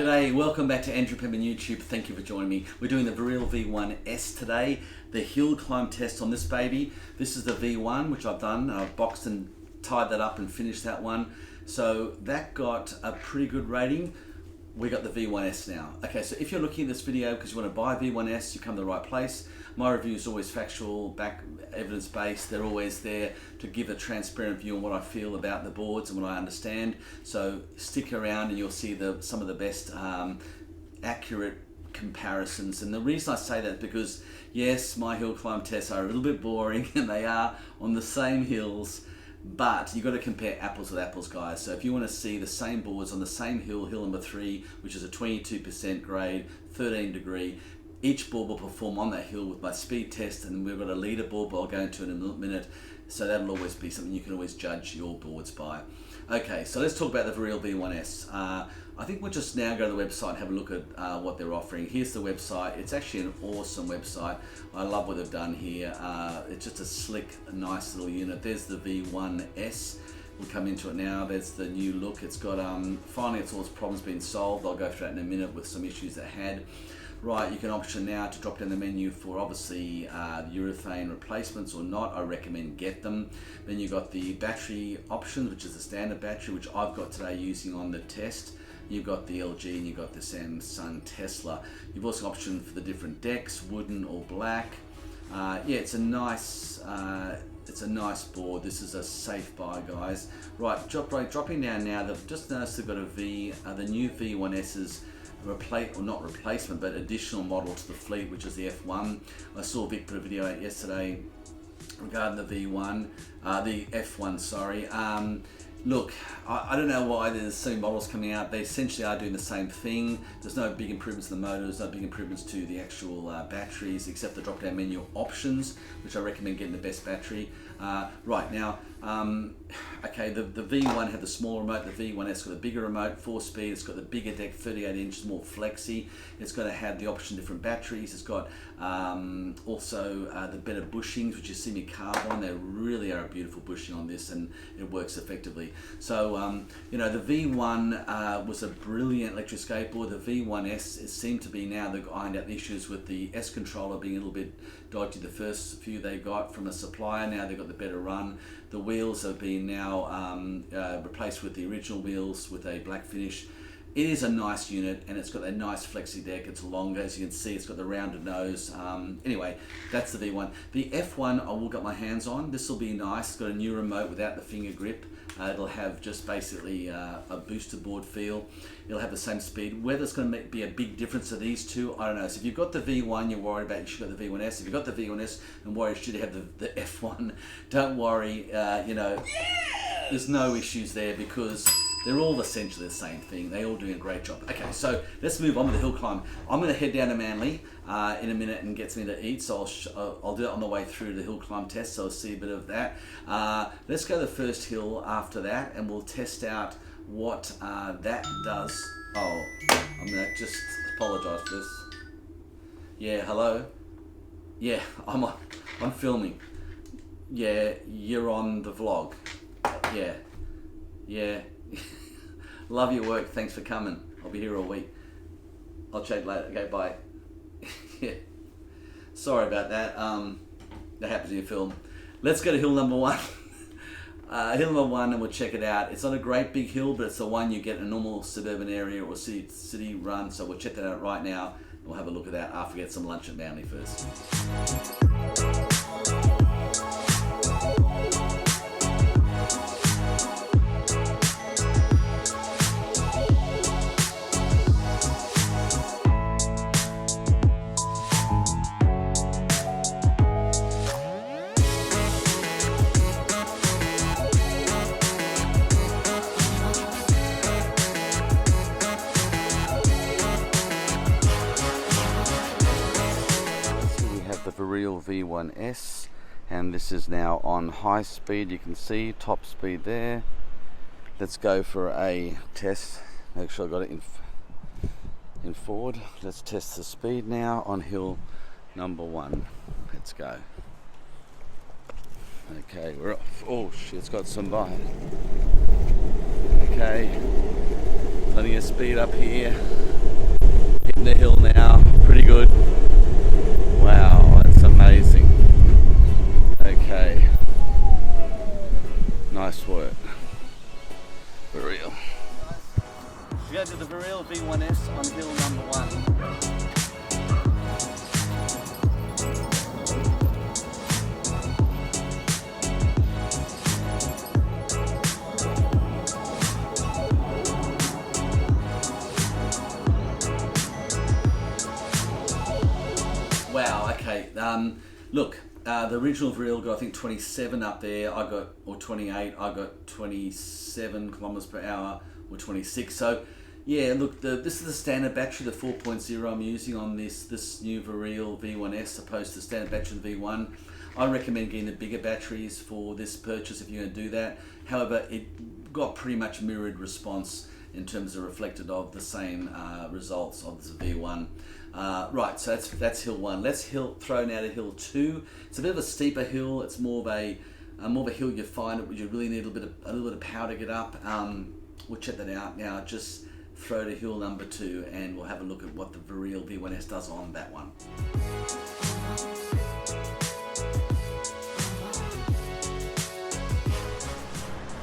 G'day, welcome back to Andrew Penman YouTube. Thank you for joining me. We're doing the Verreal V1S today, the hill climb test on this baby. This is the V1, which I've done. I've boxed and tied that up and finished that one. So that got a pretty good rating. We got the V1S now. Okay, so if you're looking at this video because you want to buy V1S, you come to the right place. My review is always factual, evidence-based. They're always there to give a transparent view on what I feel about the boards and what I understand. So stick around and you'll see some of the best accurate comparisons. And the reason I say that is because, yes, my hill climb tests are a little bit boring and they are on the same hills, but you've got to compare apples with apples, guys. So if you want to see the same boards on the same hill, hill number 3, which is a 22% grade, 13 degree, each board will perform on that hill with my speed test, and we've got a leaderboard, but I'll go into it in a minute. So that'll always be something you can always judge your boards by. Okay, so let's talk about the Verreal V1S. I think we'll just now go to the website and have a look at what they're offering. Here's the website. It's actually an awesome website. I love what they've done here. It's just a slick, nice little unit. There's the V1S. We'll come into it now. There's the new look. It's got, finally it's all its problems been solved. I'll go through that in a minute with some issues it had. Right, you can option now to drop down the menu for obviously urethane replacements or not. I recommend get them. Then you've got the battery options, which is the standard battery, which I've got today using on the test. You've got the LG and you've got the Samsung Tesla. You've also optioned for the different decks, wooden or black. Yeah, it's a nice board. This is a safe buy, guys. Right, dropping down now. They've just noticed they've got the new V1S's not replacement, but additional model to the fleet, which is the F1. I saw Vic put a video out yesterday regarding the V1, the F1, sorry. Look, I don't know why there's so many models coming out. They essentially are doing the same thing. There's no big improvements in the motors, no big improvements to the actual batteries, except the drop-down menu options, which I recommend getting the best battery. Right, now, okay, the V1 had the small remote, the V1S got a bigger remote, 4-speed, it's got the bigger deck, 38 inches, more flexy. It's going to have the option different batteries. It's got also the better bushings, which you see me carve on. They really are a beautiful bushing on this, and it works effectively. So, you know, the V1 was a brilliant electric skateboard. The V1S, it seemed to be now they've ironed out the issues with the S controller being a little bit dodgy. The first few they got from a supplier, now they've got the better run. The wheels have been now replaced with the original wheels with a black finish. It is a nice unit, and it's got a nice flexi deck. It's longer, as you can see. It's got the rounded nose. Anyway, that's the V1. The F1 I will get my hands on. This will be nice. It's got a new remote without the finger grip. It'll have just basically a booster board feel. It'll have the same speed. Whether it's going to be a big difference to these two, I don't know. So if you've got the V1 you're worried about, you should have the V1S. If you've got the V1S and worried you should have the F1, don't worry. You know, there's no issues there because they're all essentially the same thing. They're all doing a great job. Okay, so let's move on with the hill climb. I'm going to head down to Manly in a minute and get something to eat, so I'll do it on the way through the hill climb test, so I'll see a bit of that. Let's go to the first hill after that, and we'll test out what that does. Oh, I'm going to just apologise for this. Yeah, hello? Yeah, I'm filming. Yeah, you're on the vlog. Yeah. Love your work. Thanks for coming. I'll be here all week. I'll chat later. Okay, bye. Yeah. Sorry about that. That happens in your film. Let's go to hill number 1. Hill number 1, and we'll check it out. It's not a great big hill, but it's the one you get in a normal suburban area or city run. So we'll check that out right now. We'll have a look at that after we get some lunch at Manly first. Verreal V1S, and this is now on high speed. You can see top speed there. Let's go for a test. Make sure I got it in forward. Let's test the speed now on hill number 1. Let's go. Okay, we're off. Oh shit, it's got some bite. Okay, plenty of speed up here. Hitting the hill now, pretty good. Wow, that's amazing. Okay, nice work. Verreal. We go to the Verreal V1S on hill number 1. Wow, okay, look, the original Verreal got I think 27 up there, I got, or 28, I got 27 kilometers per hour, or 26, so yeah, look, this is the standard battery, the 4.0 I'm using on this new Verreal V1S, opposed to the standard battery of the V1. I recommend getting the bigger batteries for this purchase if you're going to do that. However, it got pretty much mirrored response in terms of reflected of the same results of this V1. Right, so that's hill 1. Let's throw now to hill 2. It's a bit of a steeper hill. It's more of a hill you find it you really need a little bit of power to get up. We'll check that out now. Just throw to hill number 2, and we'll have a look at what the Verreal V1S does on that one.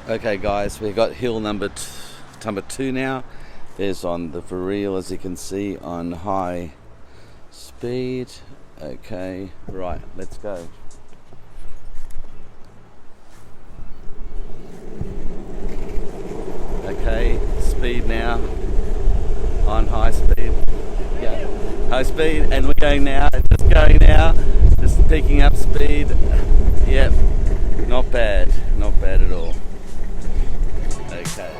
Okay, guys, we've got hill number 2 now. There's on the Verreal, as you can see, on high speed. Okay, right, let's go. Okay, speed now, on high speed. Yeah, high speed, and we're going now, just picking up speed. Yep, not bad at all. Okay.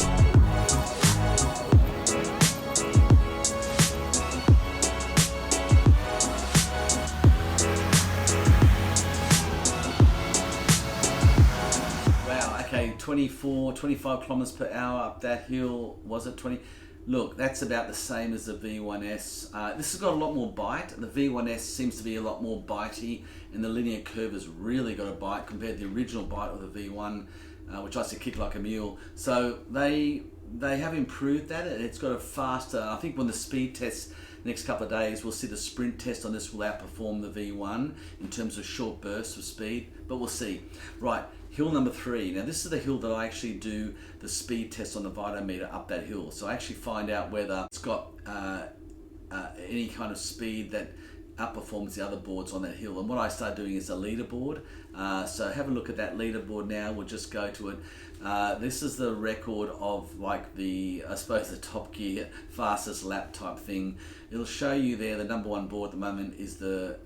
Wow, okay, 25 kilometers per hour up that hill. Was it 20? Look, that's about the same as the V1S. This has got a lot more bite. The V1S seems to be a lot more bitey, and the linear curve has really got a bite compared to the original bite of the V1, which I used to kick like a mule. So they have improved that. It's got a faster, I think when the speed tests next couple of days, we'll see the sprint test on this will outperform the V1 in terms of short bursts of speed, but we'll see. Right, hill number 3. Now this is the hill that I actually do the speed test on the VideoMeter up that hill. So I actually find out whether it's got any kind of speed that outperforms the other boards on that hill. And what I start doing is a leaderboard. So have a look at that leaderboard now. We'll just go to it. This is the record of like I suppose the Top Gear fastest lap type thing. It'll show you there the number 1 board at the moment is the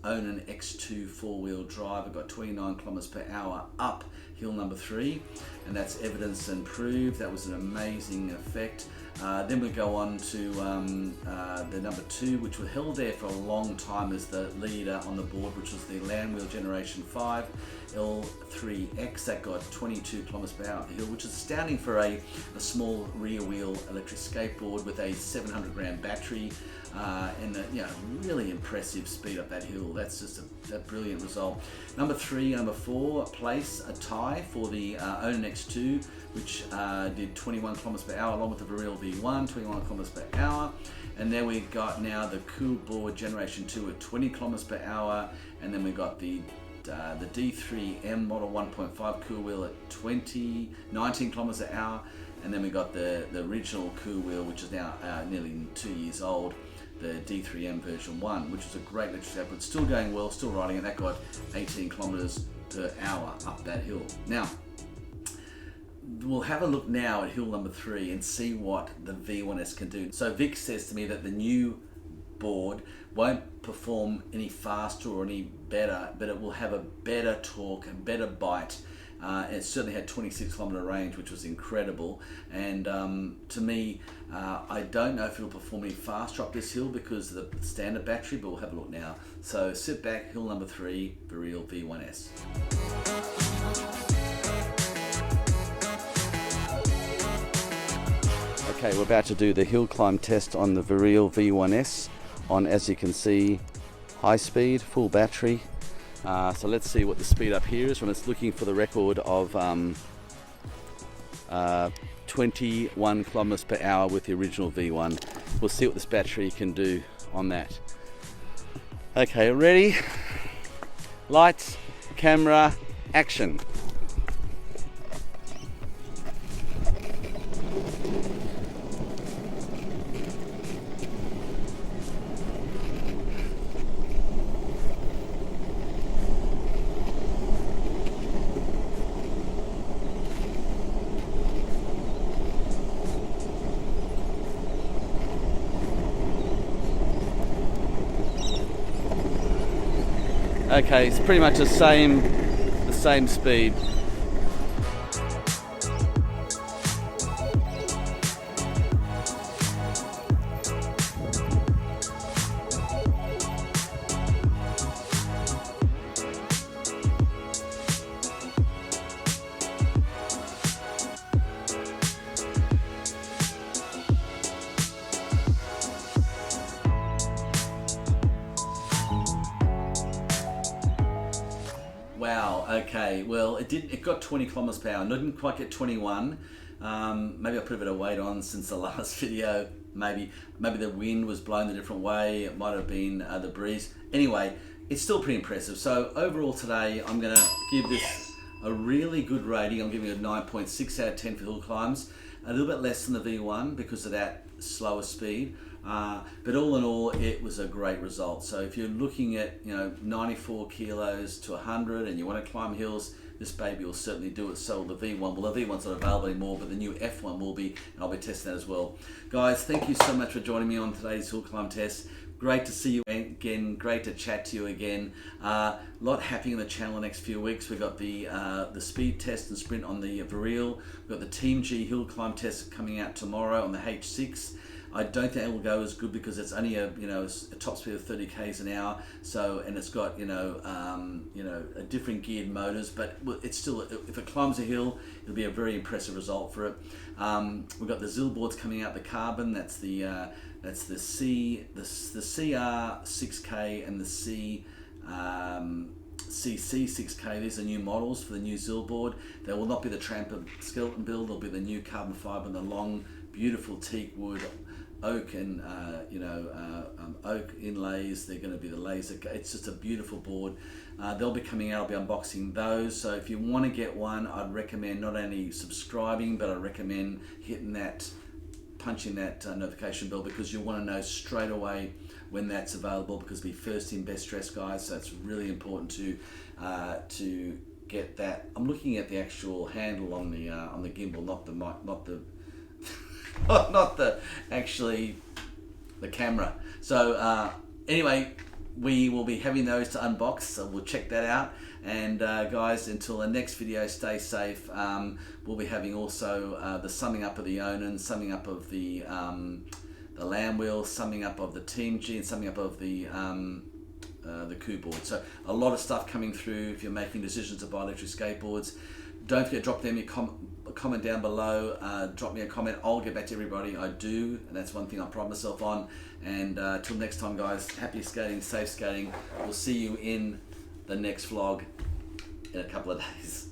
Onan X2 4-wheel drive. I've got 29 kilometers per hour up hill number 3, and that's evidenced and proved. That was an amazing effect. Then we go on to the number 2, which was held there for a long time as the leader on the board, which was the Land Wheel Generation 5 L3X. That got 22 kilometers per hour up the hill, which is astounding for a small rear wheel electric skateboard with a 700 gram battery and a really impressive speed up that hill. That's just a brilliant result. Number 4 place, a tie for the Onan X2, which did 21 kilometers per hour, along with the Verreal V1, 21 kilometers per hour. And then we got now the Cool Board Generation 2 at 20 kilometers per hour, and then we got the D3M Model 1.5 Cool Wheel at 19 kilometers an hour, and then we got the original Cool Wheel, which is now nearly 2 years old, the D3M version 1, which is a great electric skateboard, still going well, still riding, and that got 18 kilometers per hour up that hill. Now, we'll have a look now at hill number 3 and see what the V1S can do. So Vic says to me that the new board won't perform any faster or any better, but it will have a better torque and better bite. It certainly had 26 kilometer range, which was incredible. And to me, I don't know if it'll perform any faster up this hill because of the standard battery, but we'll have a look now. So sit back, hill number 3, Verreal V1S. Okay, we're about to do the hill climb test on the Verreal V1S on, as you can see, high speed, full battery. So let's see what the speed up here is when it's looking for the record of 21 kilometers per hour with the original V1. we'll see what this battery can do on that. Okay, ready? Lights, camera, action. Okay, it's pretty much the same speed. Wow, okay, well it got 20 kilometers per hour. Didn't quite get 21. Maybe I put a bit of weight on since the last video. Maybe the wind was blowing a different way. It might have been the breeze. Anyway, it's still pretty impressive. So overall today, I'm gonna give this a really good rating. I'm giving it a 9.6 out of 10 for hill climbs. A little bit less than the V1 because of that slower speed. But all in all, it was a great result. So if you're looking at 94 kilos to 100 and you want to climb hills, this baby will certainly do it. So the V1, well, the V1's not available anymore, but the new F1 will be, and I'll be testing that as well. Guys, thank you so much for joining me on today's hill climb test. Great to see you again. Great to chat to you again. A lot happening in the channel the next few weeks. We've got the speed test and sprint on the Verreal. We've got the DjI hill climb test coming out tomorrow on the H6. I don't think it will go as good because it's only a top speed of 30 k's an hour. So, and it's got a different geared motors, but it's still, if it climbs a hill, it'll be a very impressive result for it. We've got the zulupenboards coming out, the carbon. That's the CR 6K and the CC 6K. These are new models for the new zulupenboard. They will not be the tramper skeleton build. They'll be the new carbon fiber and the long, beautiful teak wood, oak and oak inlays. They're going to be the laser. It's just a beautiful board. They'll be coming out. I'll be unboxing those. So if you want to get one, I'd recommend not only subscribing, but I recommend punching that notification bell, because you want to know straight away when that's available, because it'll be first in, best dressed, guys. So it's really important to get that. I'm looking at the actual handle on the gimbal, not the mic, not the the camera. So anyway, we will be having those to unbox, so we'll check that out. And guys, until the next video, stay safe. We'll be having also the summing up of the Onan, summing up of the Lamb Wheel, summing up of the DjI, and summing up of the Q-board. So a lot of stuff coming through if you're making decisions to buy electric skateboards. Don't forget, drop them a comment down below. Drop me a comment. I'll get back to everybody. I do, and that's one thing I pride myself on. And till next time, guys, happy skating, safe skating. We'll see you in the next vlog in a couple of days.